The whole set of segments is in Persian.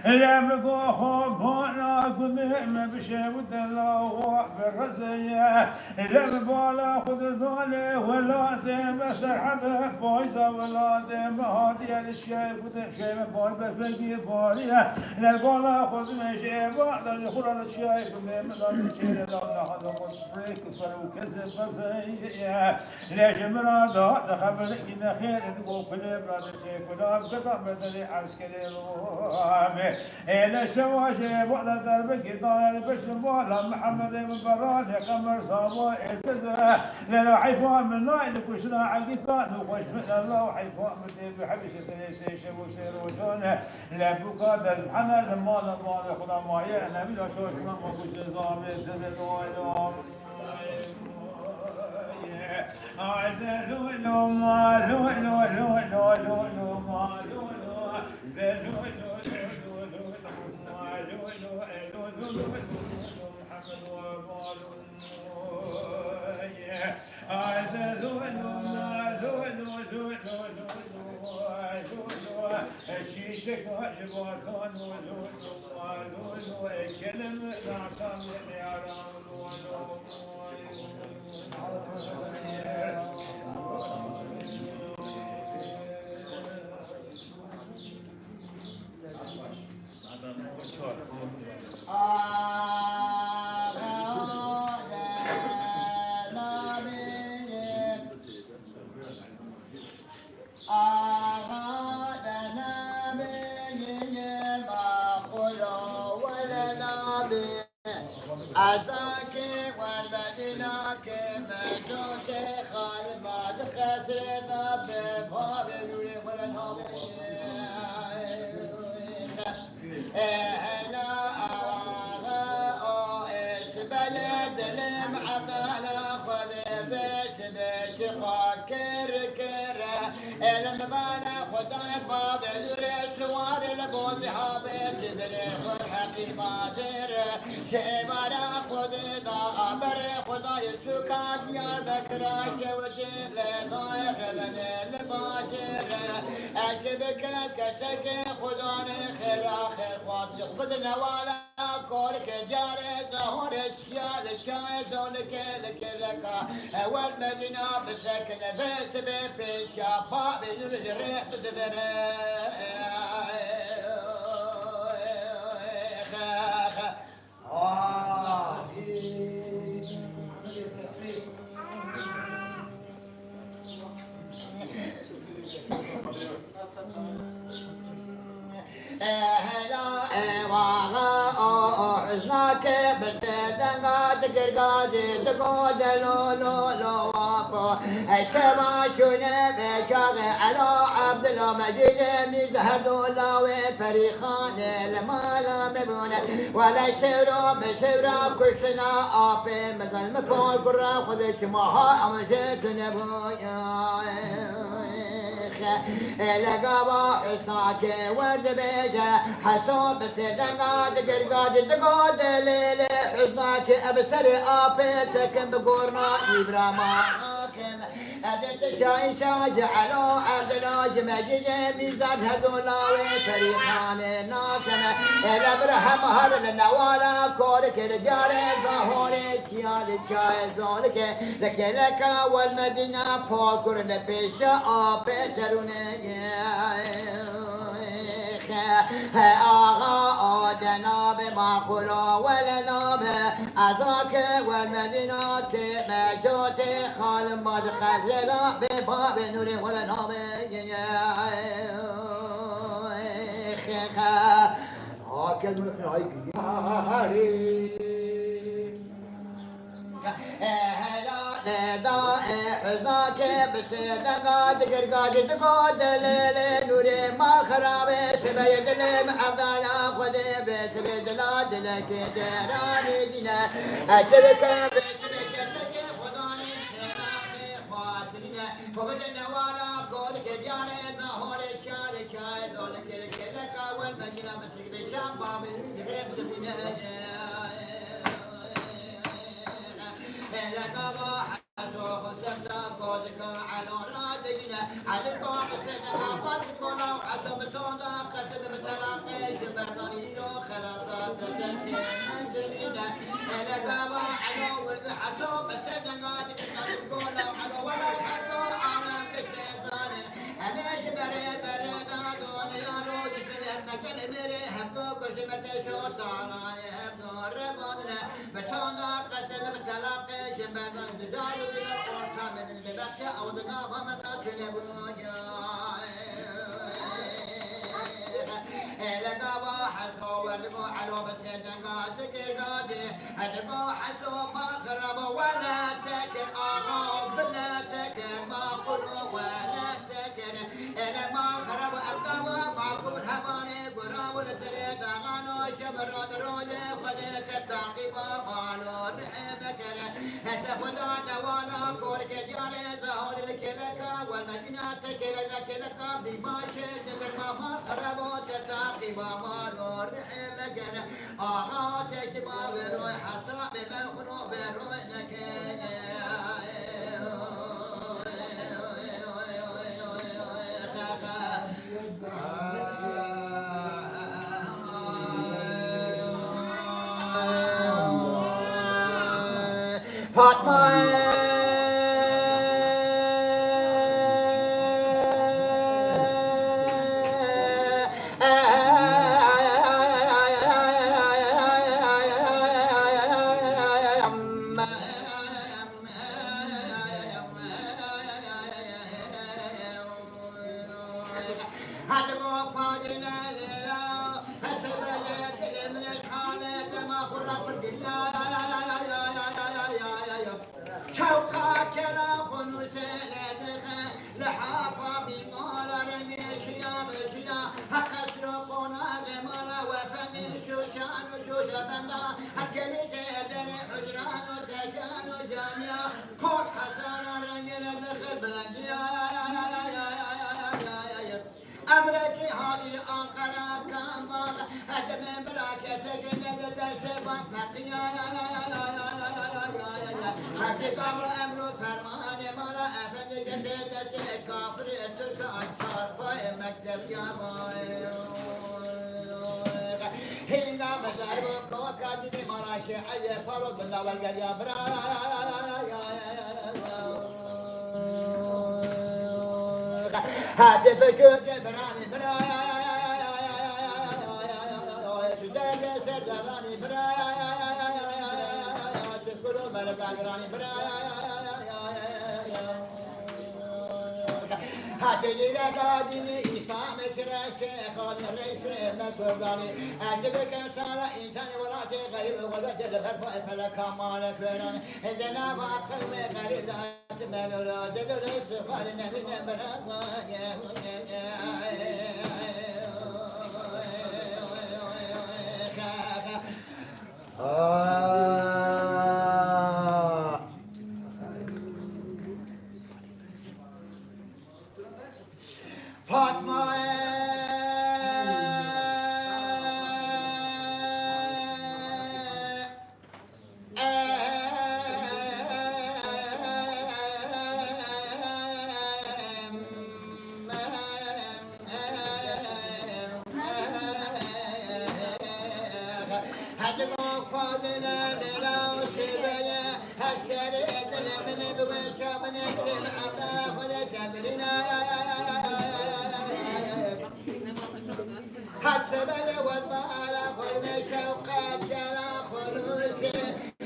لم خوف هنا قدام بشهود الله بالرزية لم بالا خذ ذولي ولا دم سرحب بويزة ولا دم هادي الشيء خذ شيء بال بفقي بالية لم بالا خذ مشي بعد الخرا الشيء قدام الشيء لا هذا مصريك فرو كذب بزية ليش مراد خبر إن خير تقول كل براد الشيء كلام قطع بدل عسكري روامي إلى الشواشي بعد درب قطار البشر مولا محمد بن براد يا قمر صابو التزا لو حيفوا من نايل كشنا عقيقان وخش من الله حيفوا من بحبش سليسي شبو سيروتون لا بقاد الحنا المال المال خدا ما يعنا من شوش من مكوش نظام التزا ويلوم لو ما لو ما شيشك وجباتان ولولو كلم نعشان يعرام عزاك والمدينة كمجوك خال ما دخلنا بباب يوري ولا نابي هلا بلد المعطلة خذ بيش قاكر كرة المبالة خذ باب يوري شوار البوز حابب جبري والحقيمة شمارا خدا بري خدا يشوكات يار بكرا شوجي لضايق بن الباشر أشبك كشك خدا خير آخر خواص يقبض نوالا كورك جاري ظهور الشيال شاي زولك لك أول مدينة بسكن بيت بيشا بابي يلجري بدبري حزناك بتدنغا تقرقادي تقود لو لو لو وابو السما شونه بشاغي على عبد الله مجيد مزهر دولاوي فريخان المالا مبونة ولا يسيروا بسيرا كشنا آبي مثل مكون قرى خذ شماها أمجيت نبويا لقابا حساك والدبيجة حسوب سيدنا دقرقاد تقود ليلي حسناك أبسر آبيتك بقورنا إبراما أدت شاي جعلوا عبد الله مجيد ميزان هدولاوي فريقان ناكنا الابرح مهر للنوالا كورك الجار ظهوري تيال شاي زولك لك والمدينة فوقر لبيشا بيتروني آغا جناب معقولا ولناب أذاك والمدينة مجوت خال مد خزلا بباب نور ولناب هاكل ملك هاي حزناك بسيدنا دقرقاج تقود الليل نوري ما خرابي تبيد لم عبدالا خذي بيت بيدلاد لك تراني دينا أتبك بيتبك خداني خيراتي خواتنا فبدنا وانا كولك جاري ظهوري شاري شاي دولك لك والمجنة مسك بشام بابي غيب دبنا لك أشوف سمتا كودك على رادقنا عليكم بسيدنا فاتكونا وعشم سودا قتل بتلاقي شبرني لو خلاصات تبتين لك ما علو والحشوم بسيدنا تقولنا علو ولا خلو على كتيزان أميش بريد دون يا رود من المكان مري حبوك وشمت شوطانا يهبنو الرباطنا بسودا قتل بتلاقي شبرني دارو بلا من البلاد أو ذنابا متى كلبوجا لقوا حسوا ولقوا على بسيدنا تكيغادي لقوا حسوا ما خربوا ولا تكر بلا تكر ما خلوا ولا تكر ما خربوا أبقوا معكم الحماني قرام والسريد أغانو شبر درولي خذيت التعقيب مالو رحمك تاخذ وانا كورك جاري زهور الكلكا والمدينة تكلك لك بما شئت ما خربوا تتعقب مالو رحمك تجمع بروح حسرة بمخنوق بروح لك فاطمة شوقك لا خنوس لدخل لحافة بقول رميش يا بشيا أقسرقنا غمرة وفمي شوشان وشوشبنا أكلي تدري حجران وتكان وجامية كل حسار رجل دخل بلنجيا أمريكي هذه آخرة كامل أدم براكتك ندرس بمقيا أتقام أمر فرمان مرا أفند جسد كافر أترك أنصار باي مكتب يا باي هنا مسار بقوة مرا شيعي فرض من أول قرية برا هاتف جود براني برا تدل سردراني برا تشكرو مرقاقراني برا هاتجي لقادني إسام شرا شيخاني ريش مكرداني أجبك إنسان إنسان ولاتي غريب وغلت لفرفا فلك مالك بيراني إذنا ما قومي غريب ملولا دلو السفار نبي نبرا فاطمة هدموا فاضلة للا وشبنا هالشريط لمن ذوي شابن يكرم عبا خذ تبرنا هالسبل والبال خذ شوقات جلا خلوصي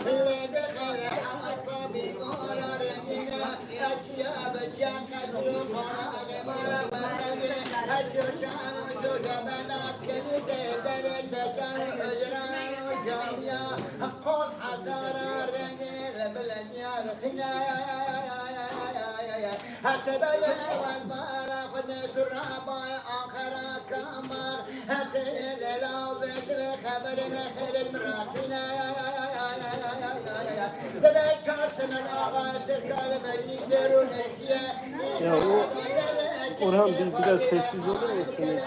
اللي بخير حاطة بيقول رجنا أجياب الشاقة شوفنا غمرة وفني الشوشان وشوشبنات كنتي دريت كان حجران وشامية قول حسارة رجل بالأجيال الخنا هتبل والبار خذ سرابا آخر كمر هتل لو بكر خبر نخر المراتنا تذكرت من آغاز الكلمة يجرون Ya Orhan biz biraz sessiz olur musunuz?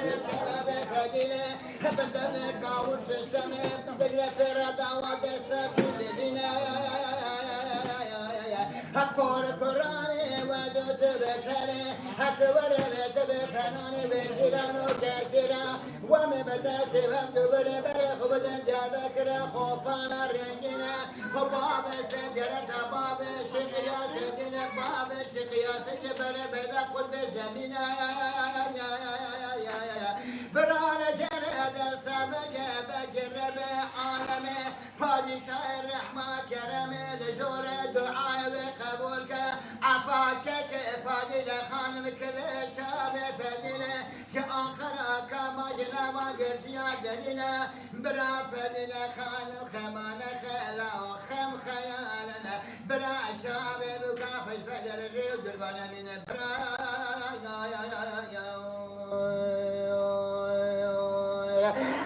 أقول قرآني ودوت ذكري أسور تبخنوني بكران وكثيرا ومبتاس وابدبر برخ بدن جاذكر خوفانا رنجنا خباب سجرة باب شقيا سجن باب شقيا سجبر بدا قد بزمنا برانا جرد السابق بكر بعالمي فادشاه الرحمة كرمي لجور دعاء وقبولك عفاك فادل خانم كذا شاب فادل شاخرك ما جنا ما قلت يا دلنا برا فادل خانم خمان خلا وخم خيالنا برا شاب بكافش فادل الريو دربنا من برا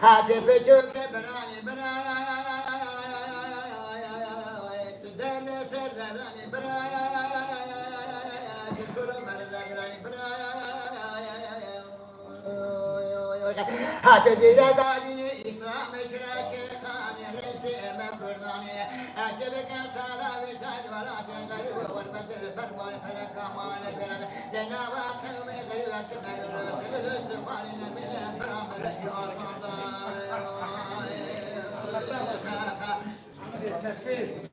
هاتفتك براني برايا تدل سرراني برايا تذكر مرزقراني برايا هاتدير قادني إسلام شراشيخان ريسي مكرداني أجبك سلامي ساد ولا تنقلب والفتر فرمى فلك مال فرق جنابا قومي غير شكر كل سفارنا من فرام الأشياء التنفيذ